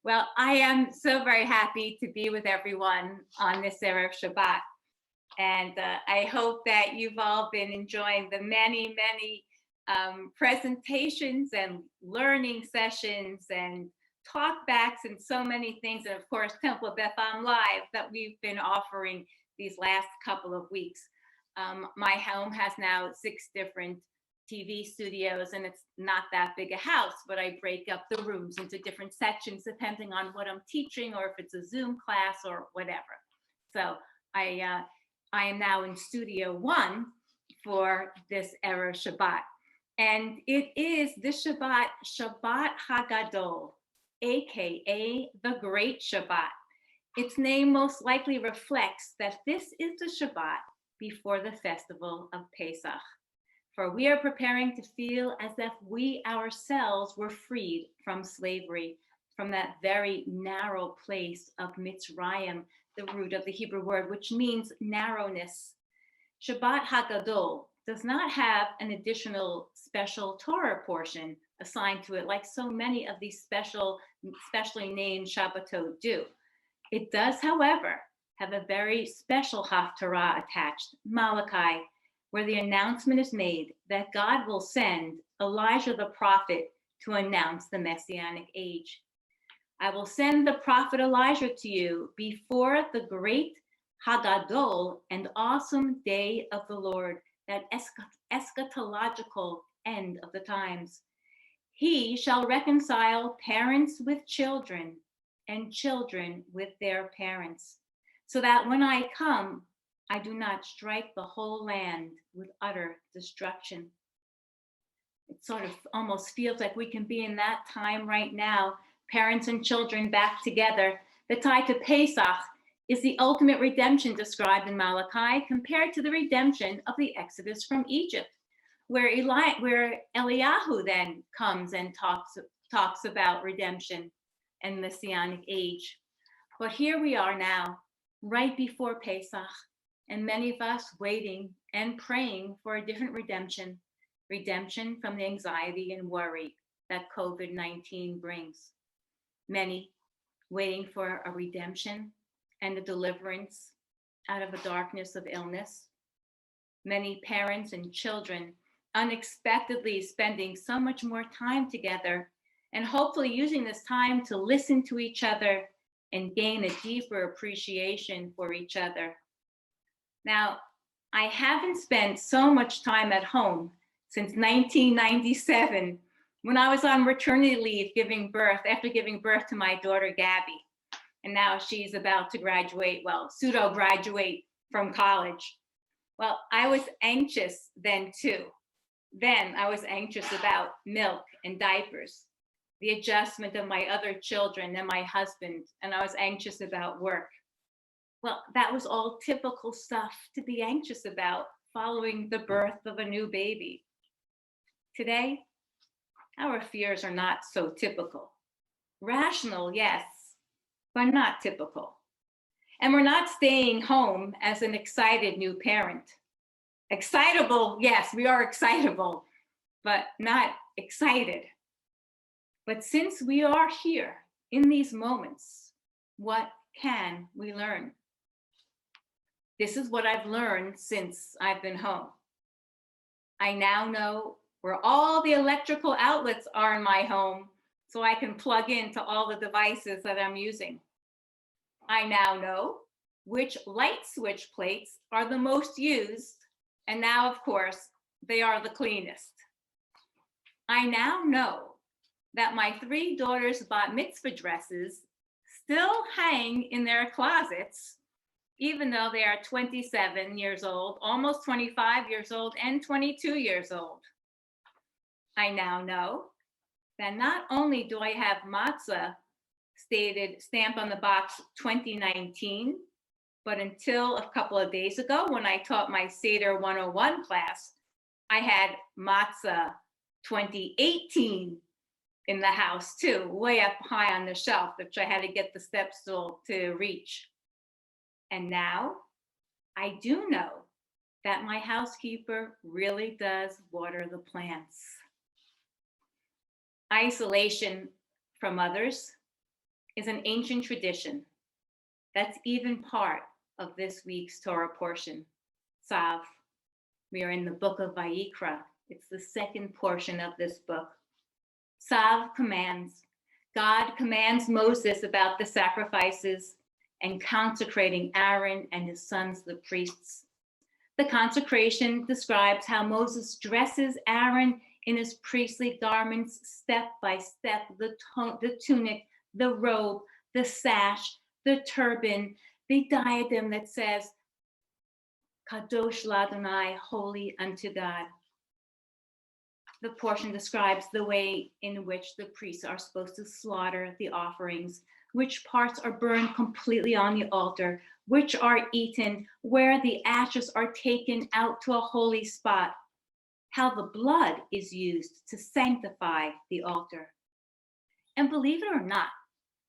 Well, I am so very happy to be with everyone on this Erev Shabbat. And I hope that you've all been enjoying the many presentations and learning sessions and talkbacks and so many things. And of course, Temple Beth on Live that we've been offering these last couple of weeks. My home has now 6 different TV studios, and it's not that big a house, but I break up the rooms into different sections depending on what I'm teaching or if it's a Zoom class or whatever. So I am now in Studio 1 for this Erev Shabbat. And it is this Shabbat, Shabbat Hagadol, aka the Great Shabbat. Its name most likely reflects that this is the Shabbat before the festival of Pesach. For we are preparing to feel as if we ourselves were freed from slavery, from that very narrow place of Mitzrayim, the root of the Hebrew word, which means narrowness. Shabbat Hagadol does not have an additional special Torah portion assigned to it, like so many of these specially named Shabbatot do. It does, however, have a very special Haftarah attached, Malachi, where the announcement is made that God will send Elijah the prophet to announce the Messianic age. I will send the prophet Elijah to you before the great Hagadol and awesome day of the Lord, that eschatological end of the times. He shall reconcile parents with children and children with their parents, so that when I come, I do not strike the whole land with utter destruction. It sort of almost feels like we can be in that time right now, parents and children back together. The tie to Pesach is the ultimate redemption described in Malachi, compared to the redemption of the Exodus from Egypt, where Eliyahu then comes and talks about redemption and Messianic age. But here we are now, right before Pesach, and many of us waiting and praying for a different redemption from the anxiety and worry that COVID-19 brings. Many waiting for a redemption and a deliverance out of the darkness of illness. Many parents and children unexpectedly spending so much more time together, and hopefully using this time to listen to each other and gain a deeper appreciation for each other. Now, I haven't spent so much time at home since 1997, when I was on maternity leave after giving birth to my daughter, Gabby. And now she's about to graduate, pseudo-graduate from college. Well, I was anxious then too. Then I was anxious about milk and diapers, the adjustment of my other children and my husband, and I was anxious about work. Well, that was all typical stuff to be anxious about following the birth of a new baby. Today, our fears are not so typical. Rational, yes, but not typical. And we're not staying home as an excited new parent. Excitable, yes, we are excitable, but not excited. But since we are here in these moments, what can we learn? This is what I've learned since I've been home. I now know where all the electrical outlets are in my home, so I can plug into all the devices that I'm using. I now know which light switch plates are the most used, and now, of course, they are the cleanest. I now know that my 3 daughters' bat mitzvah dresses still hang in their closets, even though they are 27 years old, almost 25 years old, and 22 years old. I now know that not only do I have matzah stamped on the box 2019, but until a couple of days ago when I taught my Seder 101 class, I had matzah 2018 in the house too, way up high on the shelf, which I had to get the step stool to reach. And now I do know that my housekeeper really does water the plants. Isolation from others is an ancient tradition that's even part of this week's Torah portion, Tzav. We are in the book of Vayikra. It's the second portion of this book. Tzav commands. God commands Moses about the sacrifices and consecrating Aaron and his sons, the priests. The consecration describes how Moses dresses Aaron in his priestly garments, step by step, the tunic, the robe, the sash, the turban, the diadem that says, Kadosh Ladonai, holy unto God. The portion describes the way in which the priests are supposed to slaughter the offerings, which parts are burned completely on the altar, which are eaten, where the ashes are taken out to a holy spot, how the blood is used to sanctify the altar. And believe it or not,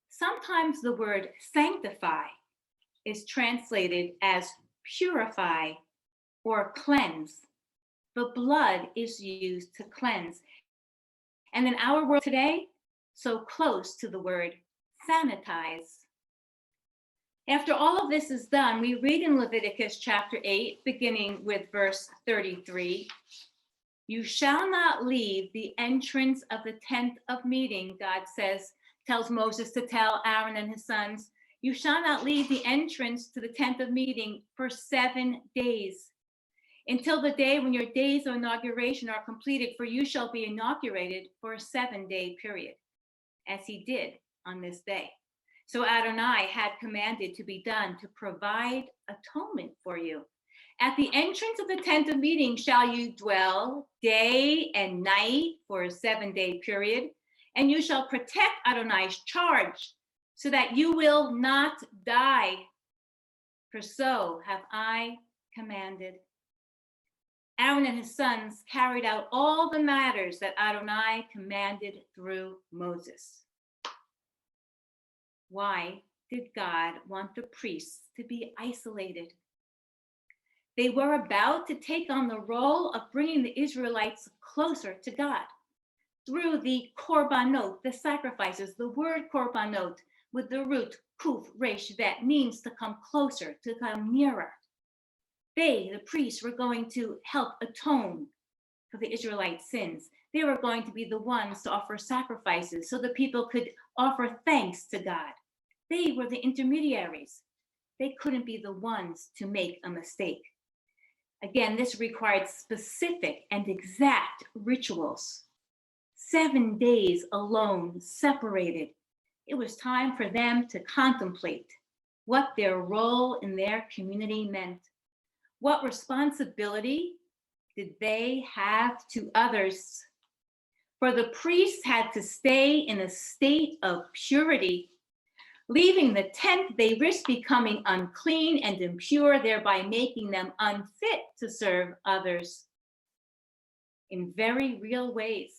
sometimes the word sanctify is translated as purify or cleanse. The blood is used to cleanse. And in our world today, so close to the word sanitize. After all of this is done, we read in Leviticus chapter 8, beginning with verse 33, you shall not leave the entrance of the tent of meeting, God tells Moses to tell Aaron and his sons, you shall not leave the entrance to the tent of meeting for 7 days, until the day when your days of inauguration are completed, for you shall be inaugurated for a 7-day period, as he did on this day. So Adonai had commanded to be done to provide atonement for you. At the entrance of the tent of meeting shall you dwell day and night for a 7-day period, and you shall protect Adonai's charge, so that you will not die. For so have I commanded. Aaron and his sons carried out all the matters that Adonai commanded through Moses. Why did God want the priests to be isolated? They were about to take on the role of bringing the Israelites closer to God through the korbanot, the sacrifices. The word korbanot with the root kuf resh vet means to come closer, to come nearer. They, the priests, were going to help atone for the Israelite sins. They were going to be the ones to offer sacrifices so the people could offer thanks to God. They were the intermediaries. They couldn't be the ones to make a mistake. Again, this required specific and exact rituals. 7 days alone, separated. It was time for them to contemplate what their role in their community meant. What responsibility did they have to others? For the priests had to stay in a state of purity. Leaving the tent, they risked becoming unclean and impure, thereby making them unfit to serve others. In very real ways,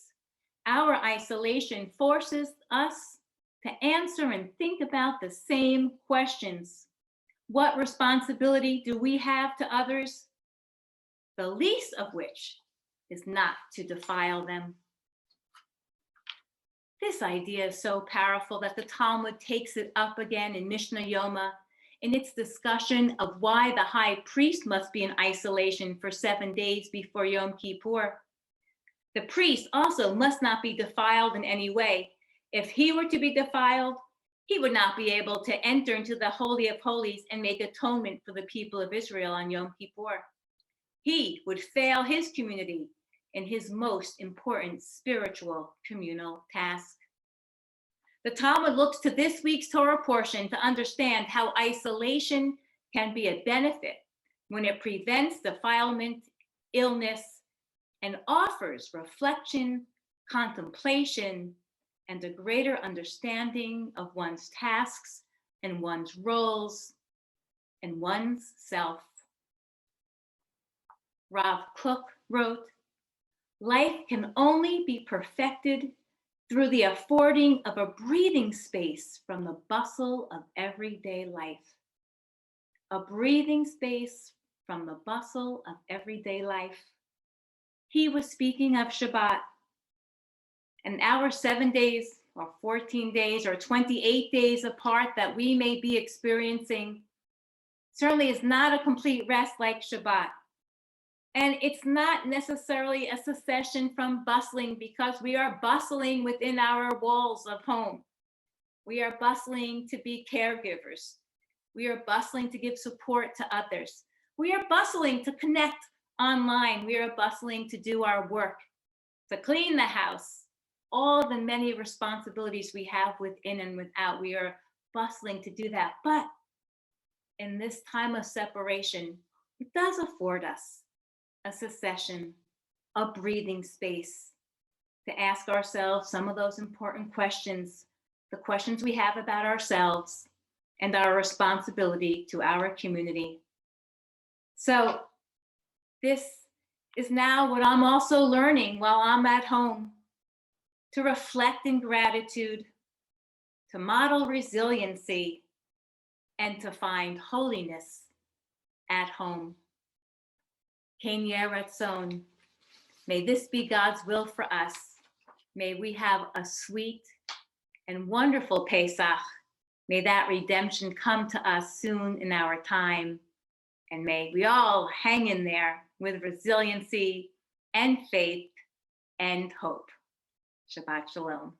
our isolation forces us to answer and think about the same questions. What responsibility do we have to others? The least of which is not to defile them. This idea is so powerful that the Talmud takes it up again in Mishnah Yoma in its discussion of why the high priest must be in isolation for 7 days before Yom Kippur. The priest also must not be defiled in any way. If he were to be defiled, he would not be able to enter into the Holy of Holies and make atonement for the people of Israel on Yom Kippur. He would fail his community in his most important spiritual communal task. The Talmud looks to this week's Torah portion to understand how isolation can be a benefit when it prevents defilement, illness, and offers reflection, contemplation, and a greater understanding of one's tasks and one's roles and one's self. Rav Kook wrote, life can only be perfected through the affording of a breathing space from the bustle of everyday life. A breathing space from the bustle of everyday life. He was speaking of Shabbat, and our 7 days or 14 days or 28 days apart that we may be experiencing certainly is not a complete rest like Shabbat. And it's not necessarily a secession from bustling, because we are bustling within our walls of home. We are bustling to be caregivers. We are bustling to give support to others. We are bustling to connect online. We are bustling to do our work, to clean the house, all the many responsibilities we have within and without. We are bustling to do that. But in this time of separation, it does afford us a secession, a breathing space to ask ourselves some of those important questions, the questions we have about ourselves and our responsibility to our community. So this is now what I'm also learning while I'm at home, to reflect in gratitude, to model resiliency, and to find holiness at home. Ken Yeh Ratzon. May this be God's will for us. May we have a sweet and wonderful Pesach. May that redemption come to us soon in our time. And may we all hang in there with resiliency and faith and hope. Shabbat Shalom.